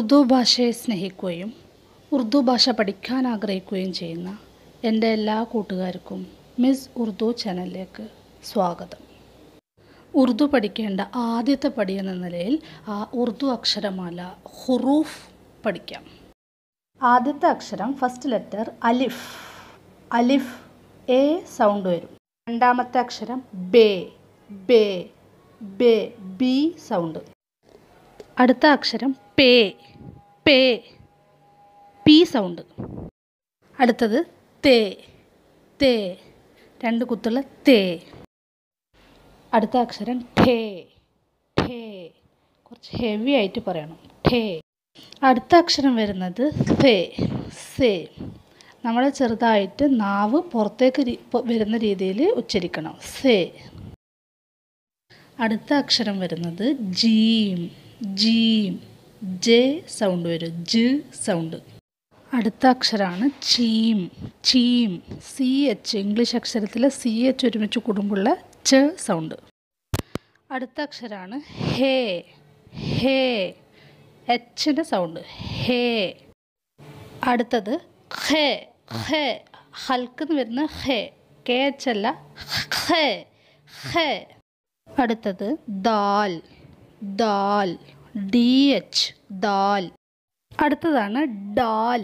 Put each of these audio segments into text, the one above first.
ഉറുദു ഭാഷയെ സ്നേഹിക്കുകയും ഉറുദു ഭാഷ പഠിക്കാൻ ആഗ്രഹിക്കുകയും ചെയ്യുന്ന എൻ്റെ എല്ലാ കൂട്ടുകാർക്കും മിസ് ഉറുദു ചാനലിലേക്ക് സ്വാഗതം. ഉറുദു പഠിക്കേണ്ട ആദ്യത്തെ പടി എന്ന നിലയിൽ ഉറുദു അക്ഷരമാല ഹുറൂഫ് പഠിക്കാം. ആദ്യത്തെ അക്ഷരം first letter Alif. Alif A sound വരും. രണ്ടാമത്തെ അക്ഷരം bay. Bay bay B sound. അടുത്ത അക്ഷരം പേ. പേ പി സൗണ്ട്. അടുത്തത് തേ. തേ രണ്ട് കുത്തുള്ള തേ. അടുത്ത അക്ഷരം ഠേ. ഠേ കുറച്ച് ഹെവി ആയിട്ട് പറയണം. ഠേ. അടുത്ത അക്ഷരം വരുന്നത് സേ. സേ നമ്മൾ ചെറുതായിട്ട് നാവ് പുറത്തേക്ക് വരുന്ന രീതിയിൽ ഉച്ചരിക്കണം. സേ. അടുത്ത അക്ഷരം വരുന്നത് ജീം. ജീം ജെ സൗണ്ട് വരും. ജ് സൗണ്ട്. അടുത്ത അക്ഷരമാണ് Cheam. Cheam C H. English അക്ഷരത്തിൽ സി എച്ച് ഒരുമിച്ച് കൂടുമ്പോഴുള്ള ച സൗണ്ട്. അടുത്ത അക്ഷരമാണ് ഹേ. ഹേ എച്ചിൻ്റെ സൗണ്ട്. ഹേ. അടുത്തത് ഖേ. ഖേ ഹൽക്കെന്ന് വരുന്ന ഹേ. കെ എച്ച് അല്ല. ഖേ. ഖേ. അടുത്തത് ദാൽ. ദാൽ ഡി എച്ച്. ദാൽ. അടുത്തതാണ് ഡാൽ.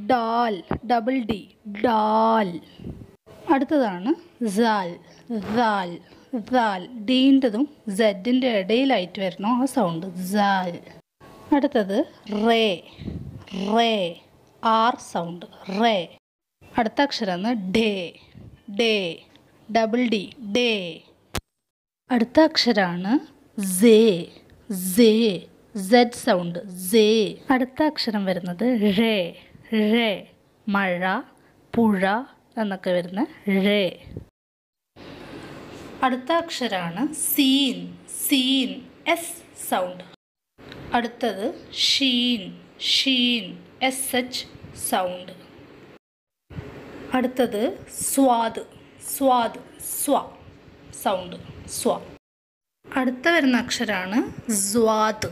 Dal double D. ഡാൽ. അടുത്തതാണ് സാൽ. സാൽ. സാൽ ഡീൻ്റെതും സെഡിൻ്റെ ഇടയിലായിട്ട് വരണം ആ സൗണ്ട്. സാൽ. അടുത്തത് റേ. റേ ആർ സൗണ്ട്. റേ. അടുത്ത അക്ഷരമാണ് ഡേ. ഡേ ഡബിൾ ഡി. ഡേ. അടുത്ത അക്ഷരമാണ് സേ. സേ സെഡ് സൗണ്ട്. സേ. അടുത്ത അക്ഷരം വരുന്നത് റേ. റേ മഴ പുഴ എന്നൊക്കെ വരുന്ന റേ. അടുത്ത അക്ഷരമാണ് സീൻ. സീൻ എസ് സൗണ്ട്. അടുത്തത് ഷീൻ. ഷീൻ എസ് എച്ച് സൗണ്ട്. അടുത്തത് സ്വാദ്. സ്വാദ് സ്വ സൗണ്ട്. സ്വ. അടുത്ത വരുന്ന അക്ഷരമാണ് സ്വാദ്.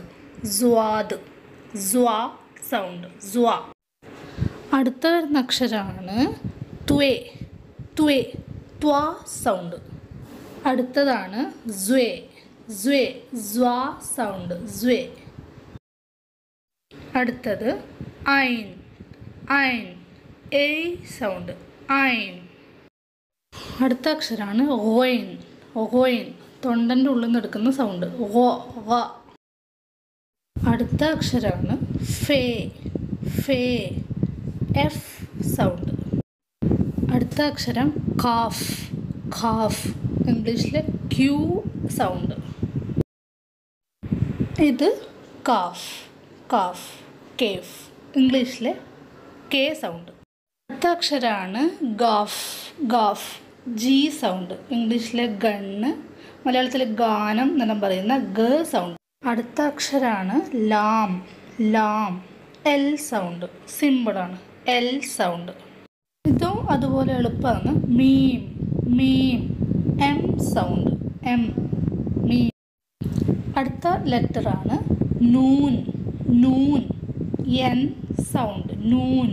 സ്വാദ് സ്വാ സൗണ്ട്. സ്വാ. അടുത്ത വരുന്ന അക്ഷരമാണ് ത്വേ. ത്വേ ത്വാ സൗണ്ട്. അടുത്തതാണ് സ്വേ. സ്വേ സ്വാ സൗണ്ട്. സ്വേ. അടുത്തത് ഐൻ. ഐൻ എ സൗണ്ട്. ഐൻ. അടുത്ത അക്ഷരമാണ് ഓയിൻ. ഓയിൻ തൊണ്ടൻ്റെ ഉള്ളിൽ നിന്ന് എടുക്കുന്ന സൗണ്ട്. ഓ. അടുത്ത അക്ഷരമാണ് ഫേ. ഫേ എഫ് സൗണ്ട്. അടുത്ത അക്ഷരം ഖാഫ്. ഖാഫ് ഇംഗ്ലീഷിലെ ക്യൂ സൗണ്ട്. ഇത് കാഫ്. കാഫ് കേഫ് ഇംഗ്ലീഷിലെ കെ സൗണ്ട്. അടുത്ത അക്ഷരമാണ് ഗാഫ്. ഗാഫ് ജി സൗണ്ട്. ഇംഗ്ലീഷിലെ ഗണ്ണ് മലയാളത്തിലെ ഗാനം എന്നെല്ലാം പറയുന്ന ഗ സൗണ്ട്. അടുത്ത അക്ഷരമാണ് ലാം. ലാം എൽ സൗണ്ട്. സിമ്പിളാണ്. L sound. ഇതും അതുപോലെ എളുപ്പമാണ്. മീം. മീം എം സൗണ്ട്. എം മീം. അടുത്ത ലെറ്ററാണ് നൂൻ. നൂൻ എൻ സൗണ്ട്. നൂൻ.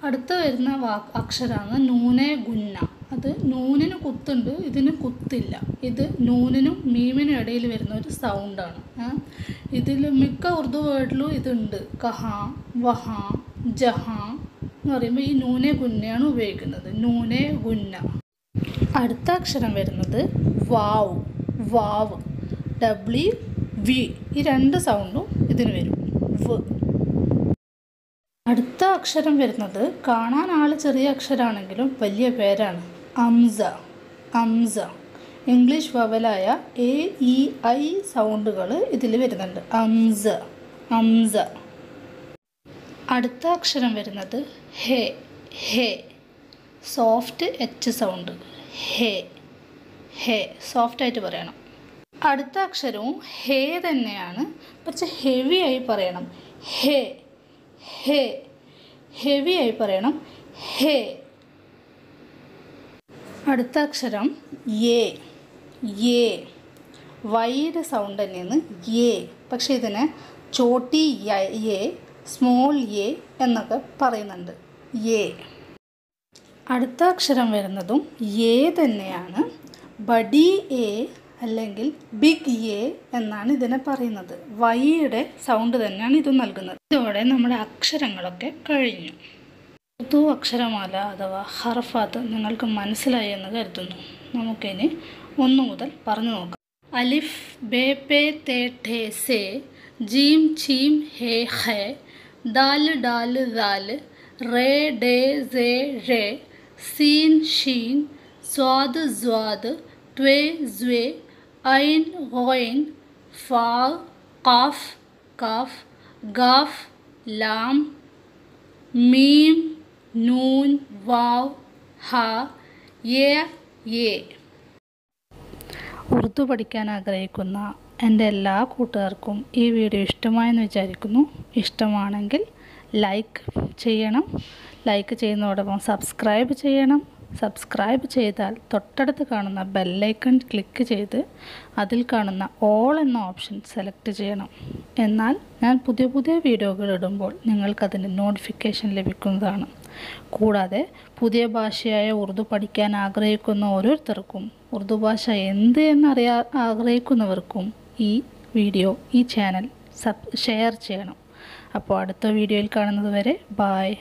അടുത്ത വരുന്ന അക്ഷരമാണ് നൂനെ ഗുന്ന. അത് നൂനിന് കുത്തുണ്ട്, ഇതിന് കുത്തില്ല. ഇത് നൂനിനും മീമിനും ഇടയിൽ വരുന്ന ഒരു സൗണ്ടാണ്. ഇതിൽ മിക്ക ഉറുദു വേർഡിലും ഇതുണ്ട്. കഹാ വഹ ജഹ എന്ന് പറയുമ്പോൾ ഈ നൂനെ ഗുന്നയാണ് ഉപയോഗിക്കുന്നത്. നൂനെ ഗുന്ന. അടുത്ത അക്ഷരം വരുന്നത് വാവ്. വാവ് ഡബ്ല്യു വി. ഈ രണ്ട് സൗണ്ടും ഇതിന് വരും. വ്. അടുത്ത അക്ഷരം വരുന്നത് കാണാൻ ചെറിയ അക്ഷരമാണെങ്കിലും വലിയ പേരാണ്. Amsa. Amsa English വവലായ A E I സൗണ്ടുകൾ ഇതിൽ വരുന്നുണ്ട്. അംസ. അംസ. അടുത്ത അക്ഷരം വരുന്നത് ഹേ. ഹേ സോഫ്റ്റ് എച്ച് സൗണ്ട്. ഹേ. ഹേ സോഫ്റ്റായിട്ട് പറയണം. അടുത്ത അക്ഷരവും ഹേ തന്നെയാണ്, പക്ഷെ ഹെവി ആയി പറയണം. ഹേ. ഹേ ഹെവി ആയി പറയണം. ഹേ. അടുത്ത അക്ഷരം യേ. യേ വൈഡ് സൗണ്ട് തന്നെയാണ് യേ, പക്ഷെ ഇതിനെ ചോട്ടി എ, സ്മോൾ എ എന്നൊക്കെ പറയുന്നുണ്ട്. എ. അടുത്ത അക്ഷരം വരുന്നതും എ തന്നെയാണ്. ബഡി എ അല്ലെങ്കിൽ ബിഗ് എ എന്നാണ് ഇതിനെ പറയുന്നത്. വൈയുടെ സൗണ്ട് തന്നെയാണ് ഇത് നൽകുന്നത്. ഇതോടെ നമ്മുടെ അക്ഷരങ്ങളൊക്കെ കഴിഞ്ഞു. ഉറുദു അക്ഷരമാല അഥവാ ഹർഫാത്ത് നിങ്ങൾക്ക് മനസ്സിലായി എന്ന് കരുതുന്നു. നമുക്കിനി 1 മുതൽ പറഞ്ഞു നോക്കാം. അലിഫ് ബേ പേ തേ ഠേ സേ, ജീം ഛീം ഹേ ഖേ, ദാൽ ഡാൽ ദാൽ, റേ ഡേ സേ റേ, സീൻ ഷീൻ, സ്വാദ് സ്വാദ്, ത്വേ സ്വേ, ഐൻ ഗോയിൻ, ഫാ ഖാഫ് കാഫ്, ഗാഫ് ലാം, മീം നൂൻ വാവ് ഹ യ യേ. ഉറുദു പഠിക്കാൻ ആഗ്രഹിക്കുന്ന എൻ്റെ എല്ലാ കൂട്ടുകാർക്കും ഈ വീഡിയോ ഇഷ്ടമായെന്ന് വിചാരിക്കുന്നു. ഇഷ്ടമാണെങ്കിൽ ലൈക്ക് ചെയ്യണം. ലൈക്ക് ചെയ്യുന്നതോടൊപ്പം സബ്സ്ക്രൈബ് ചെയ്യണം. സബ്സ്ക്രൈബ് ചെയ്താൽ തൊട്ടടുത്ത് കാണുന്ന ബെല്ലൈക്കൺ ക്ലിക്ക് ചെയ്ത് അതിൽ കാണുന്ന ഓൾ എന്ന ഓപ്ഷൻ സെലക്ട് ചെയ്യണം. എന്നാൽ ഞാൻ പുതിയ പുതിയ വീഡിയോകൾ ഇടുമ്പോൾ നിങ്ങൾക്കതിൻ്റെ നോട്ടിഫിക്കേഷൻ ലഭിക്കുന്നതാണ്. കൂടാതെ പുതിയ ഭാഷയായ ഉറുദു പഠിക്കാൻ ആഗ്രഹിക്കുന്ന ഓരോരുത്തർക്കും ഉറുദു ഭാഷ എന്ത് എന്നറിയാൻ ആഗ്രഹിക്കുന്നവർക്കും ഈ വീഡിയോ, ഈ ചാനൽ ഷെയർ ചെയ്യണം. അപ്പോൾ അടുത്ത വീഡിയോയിൽ കാണുന്നത് വരെ ബായ്.